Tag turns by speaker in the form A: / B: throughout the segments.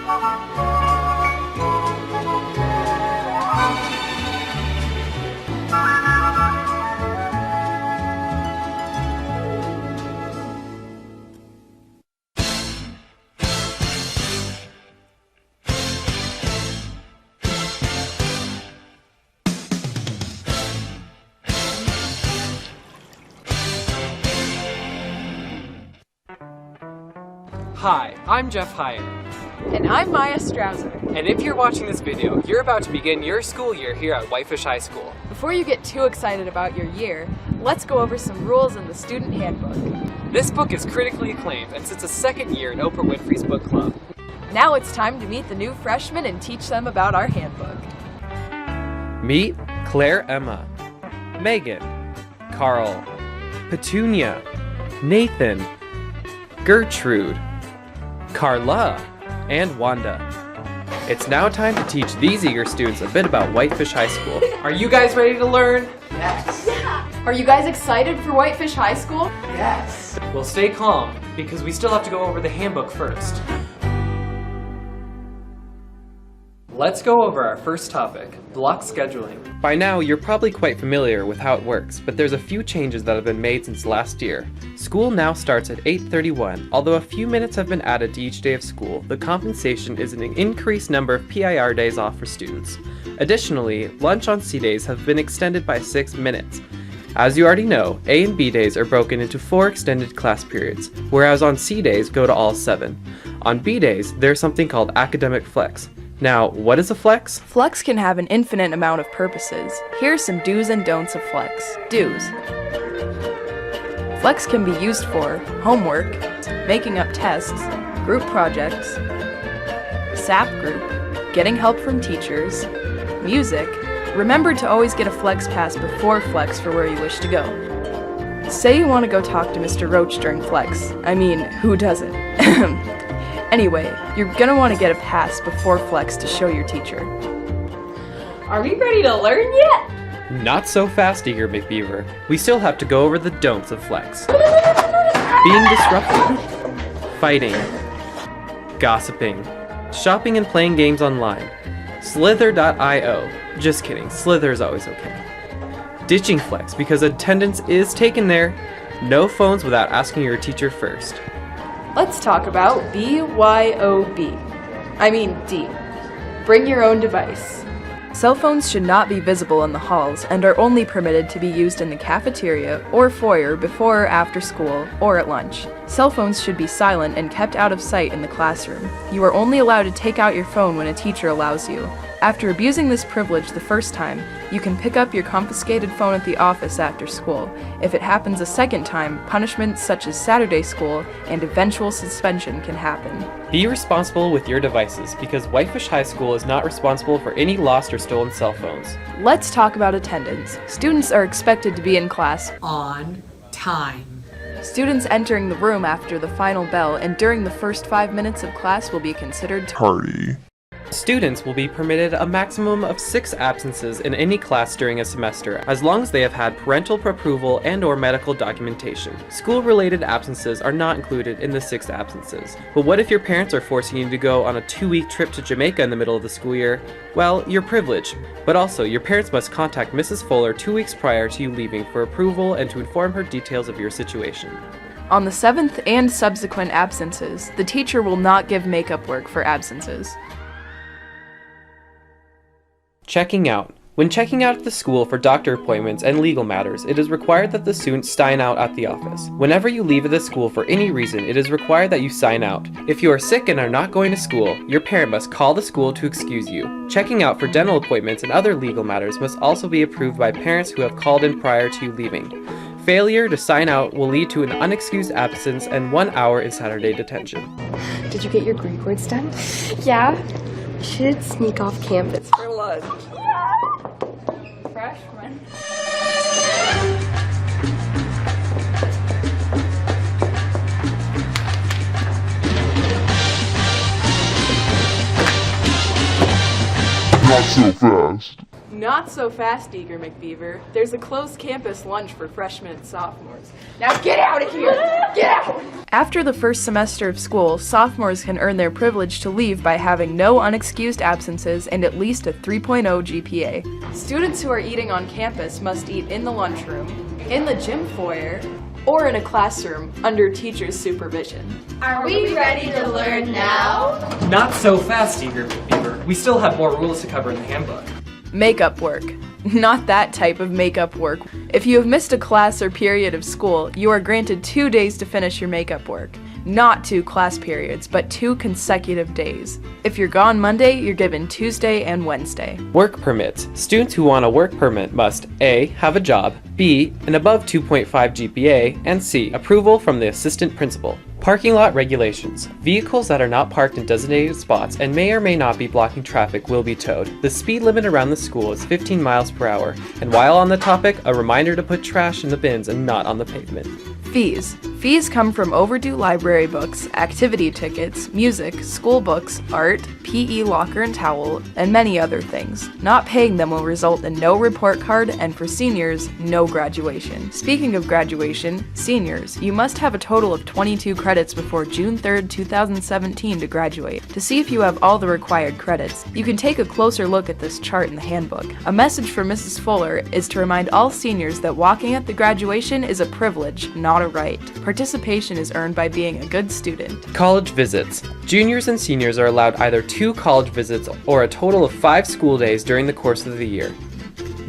A: Hi, I'm Hyer.
B: And I'm Myah Strauser.
A: And if you're watching this video, you're about to begin your school year here at Whitefish High School.
B: Before you get too excited about your year, let's go over some rules in the student handbook.
A: This book is critically acclaimed and sits a second year in Oprah Winfrey's book club.
B: Now it's time to meet the new freshmen and teach them about our handbook.
C: Meet Claire Emma, Megan, Carl, Petunia, Nathan, Gertrude, Carla, and Wanda. It's now time to teach these eager students a bit about Whitefish High School.
A: Are you guys ready to learn?
D: Yes.
B: Yeah. Are you guys excited for Whitefish High School?
D: Yes.
A: Well, stay calm, because we still have to go over the handbook first. Let's go over our first topic, block scheduling.
C: By now, you're probably quite familiar with how it works, but there's a few changes that have been made since last year. School now starts at 8:31. Although a few minutes have been added to each day of school, the compensation is an increased number of PIR days off for students. Additionally, lunch on C days have been extended by 6 minutes. As you already know, A and B days are broken into 4 extended class periods, whereas on C days go to all 7. On B days, there's something called academic flex. Now, what is a flex?
B: Flex can have an infinite amount of purposes. Here are some do's and don'ts of flex. Do's. Flex can be used for homework, making up tests, group projects, SAP group, getting help from teachers, music. Remember to always get a flex pass before flex for where you wish to go. Say you want to go talk to Mr. Roach during flex. I mean, who doesn't? Anyway, you're gonna want to get a pass before flex to show your teacher. Are we ready to learn yet?
C: Not so fast, Eager McBeaver. We still have to go over the don'ts of flex. Being disruptive, fighting, gossiping, shopping and playing games online, Slither.io. Just kidding, Slither is always okay. Ditching flex because attendance is taken there. No phones without asking your teacher first.
B: Let's talk about BYOB. I mean D. Bring your own device. Cell phones should not be visible in the halls and are only permitted to be used in the cafeteria or foyer before or after school or at lunch. Cell phones should be silent and kept out of sight in the classroom. You are only allowed to take out your phone when a teacher allows you. After abusing this privilege the first time, you can pick up your confiscated phone at the office after school. If it happens a second time, punishments such as Saturday school and eventual suspension can happen.
C: Be responsible with your devices because Whitefish High School is not responsible for any lost or stolen cell phones.
B: Let's talk about attendance. Students are expected to be in class
D: On time.
B: Students entering the room after the final bell and during the first 5 minutes of class will be considered
E: tardy.
C: Students will be permitted a maximum of 6 absences in any class during a semester, as long as they have had parental approval and/or medical documentation. School-related absences are not included in the 6 absences. But what if your parents are forcing you to go on a 2-week trip to Jamaica in the middle of the school year? Well, you're privileged. But also, your parents must contact Mrs. Fuller 2 weeks prior to you leaving for approval and to inform her details of your situation.
B: On the 7th and subsequent absences, the teacher will not give makeup work for absences.
C: Checking out. When checking out at the school for doctor appointments and legal matters, it is required that the students sign out at the office. Whenever you leave the school for any reason, it is required that you sign out. If you are sick and are not going to school, your parent must call the school to excuse you. Checking out for dental appointments and other legal matters must also be approved by parents who have called in prior to you leaving. Failure to sign out will lead to an unexcused absence and 1 hour in Saturday detention.
F: Did you get your Greek words done?
G: Yeah.
F: You should sneak off campus for lunch.
B: Freshman.
E: Not so fast.
B: Not so fast, Eager McBeaver. There's a closed campus lunch for freshmen and sophomores. Now get out of here! Get out! After the first semester of school, sophomores can earn their privilege to leave by having no unexcused absences and at least a 3.0 GPA. Students who are eating on campus must eat in the lunchroom, in the gym foyer, or in a classroom under teacher's supervision.
E: Are we ready to learn now?
A: Not so fast, Eager Beaver. We still have more rules to cover in the handbook.
B: Makeup work. Not that type of makeup work. If you have missed a class or period of school, you are granted 2 days to finish your makeup work. Not 2 class periods, but 2 consecutive days. If you're gone Monday, you're given Tuesday and Wednesday.
C: Work permits. Students who want a work permit must A. have a job, B. an above 2.5 GPA, and C. approval from the assistant principal. Parking lot regulations. Vehicles that are not parked in designated spots and may or may not be blocking traffic will be towed. The speed limit around the school is 15 miles per hour. And while on the topic, a reminder to put trash in the bins and not on the pavement.
B: Fees. Fees come from overdue library books, activity tickets, music, school books, art, PE locker and towel, and many other things. Not paying them will result in no report card and for seniors, no graduation. Speaking of graduation, seniors, you must have a total of 22 credits before June 3rd, 2017 to graduate. To see if you have all the required credits, you can take a closer look at this chart in the handbook. A message from Mrs. Fuller is to remind all seniors that walking at the graduation is a privilege, not a right. Participation is earned by being a good student.
C: College visits. Juniors and seniors are allowed either 2 college visits or a total of 5 school days during the course of the year.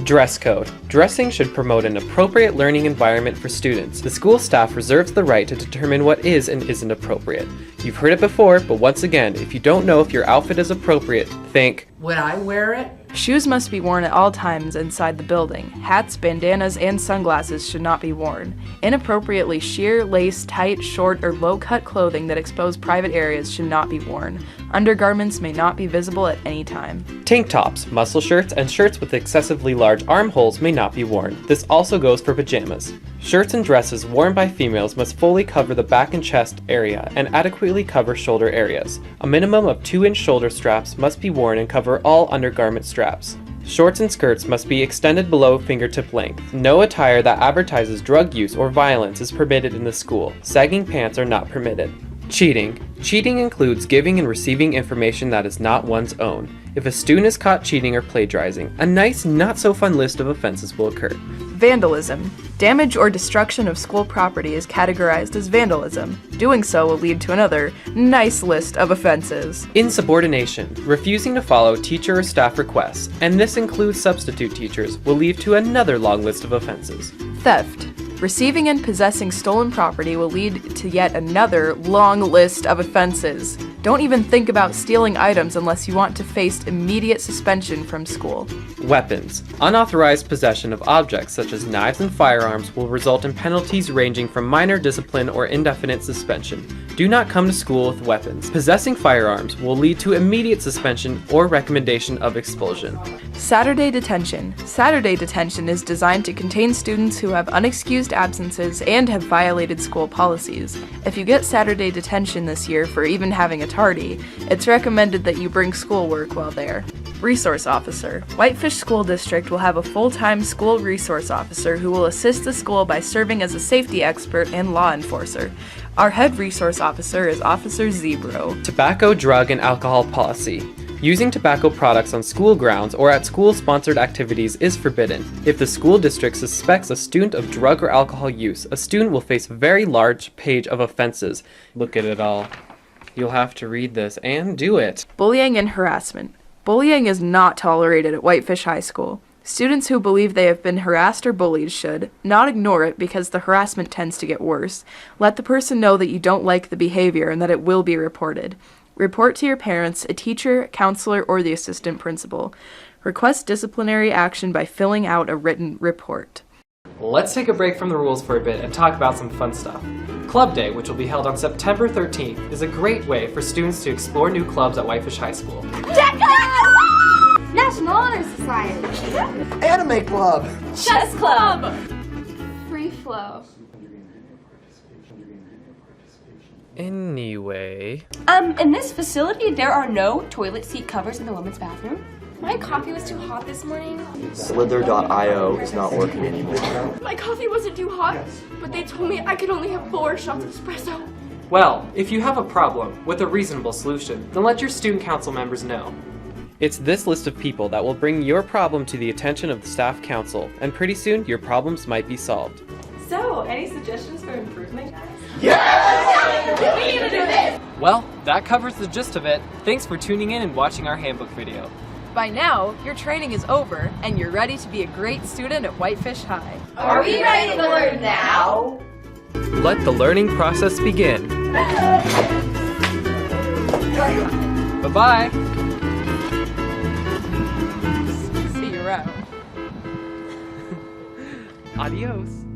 C: Dress code. Dressing should promote an appropriate learning environment for students. The school staff reserves the right to determine what is and isn't appropriate. You've heard it before, but once again, if you don't know if your outfit is appropriate, think,
D: Would I wear it?
B: Shoes must be worn at all times inside the building. Hats, bandanas, and sunglasses should not be worn. Inappropriately sheer, lace, tight, short, or low-cut clothing that expose private areas should not be worn. Undergarments may not be visible at any time.
C: Tank tops, muscle shirts, and shirts with excessively large armholes may not be worn. This also goes for pajamas. Shirts and dresses worn by females must fully cover the back and chest area and adequately cover shoulder areas. A minimum of 2-inch shoulder straps must be worn and cover all undergarment straps. Shorts and skirts must be extended below fingertip length. No attire that advertises drug use or violence is permitted in the school. Sagging pants are not permitted. Cheating. Cheating includes giving and receiving information that is not one's own. If a student is caught cheating or plagiarizing, a nice, not-so-fun list of offenses will occur.
B: Vandalism. Damage or destruction of school property is categorized as vandalism. Doing so will lead to another nice list of offenses.
C: Insubordination. Refusing to follow teacher or staff requests, and this includes substitute teachers, will lead to another long list of offenses.
B: Theft. Receiving and possessing stolen property will lead to yet another long list of offenses. Don't even think about stealing items unless you want to face immediate suspension from school.
C: Weapons. Unauthorized possession of objects such as knives and firearms will result in penalties ranging from minor discipline or indefinite suspension. Do not come to school with weapons. Possessing firearms will lead to immediate suspension or recommendation of expulsion.
B: Saturday detention. Saturday detention is designed to contain students who have unexcused absences and have violated school policies. If you get Saturday detention this year for even having a tardy, it's recommended that you bring schoolwork while there. Resource officer. Whitefish School District will have a full-time school resource officer who will assist the school by serving as a safety expert and law enforcer. Our head resource officer is Officer Zebro.
C: Tobacco, drug, and alcohol policy. Using tobacco products on school grounds or at school-sponsored activities is forbidden. If the school district suspects a student of drug or alcohol use, a student will face a very large page of offenses. Look at it all. You'll have to read this and do it.
B: Bullying and harassment. Bullying is not tolerated at Whitefish High School. Students who believe they have been harassed or bullied should not ignore it because the harassment tends to get worse. Let the person know that you don't like the behavior and that it will be reported. Report to your parents, a teacher, counselor, or the assistant principal. Request disciplinary action by filling out a written report.
A: Let's take a break from the rules for a bit and talk about some fun stuff. Club Day, which will be held on September 13th, is a great way for students to explore new clubs at Whitefish High School.
E: National Honor Society.
G: Anime Club.
E: Chess Club. Free Flow.
C: Anyway...
F: In this facility, there are no toilet seat covers in the women's bathroom. My coffee was too hot this morning.
G: Slither.io is not working anymore.
F: My coffee wasn't too hot, but they told me I could only have 4 shots of espresso.
A: Well, if you have a problem with a reasonable solution, then let your student council members know.
C: It's this list of people that will bring your problem to the attention of the staff council, and pretty soon your problems might be solved.
H: So, any suggestions for improvement, guys?
F: We need to do this!
A: Well, that covers the gist of it. Thanks for tuning in and watching our handbook video.
B: By now, your training is over and you're ready to be a great student at Whitefish High.
E: Are we ready to learn now?
C: Let the learning process begin.
A: Bye-bye.
B: See you around.
C: Adios.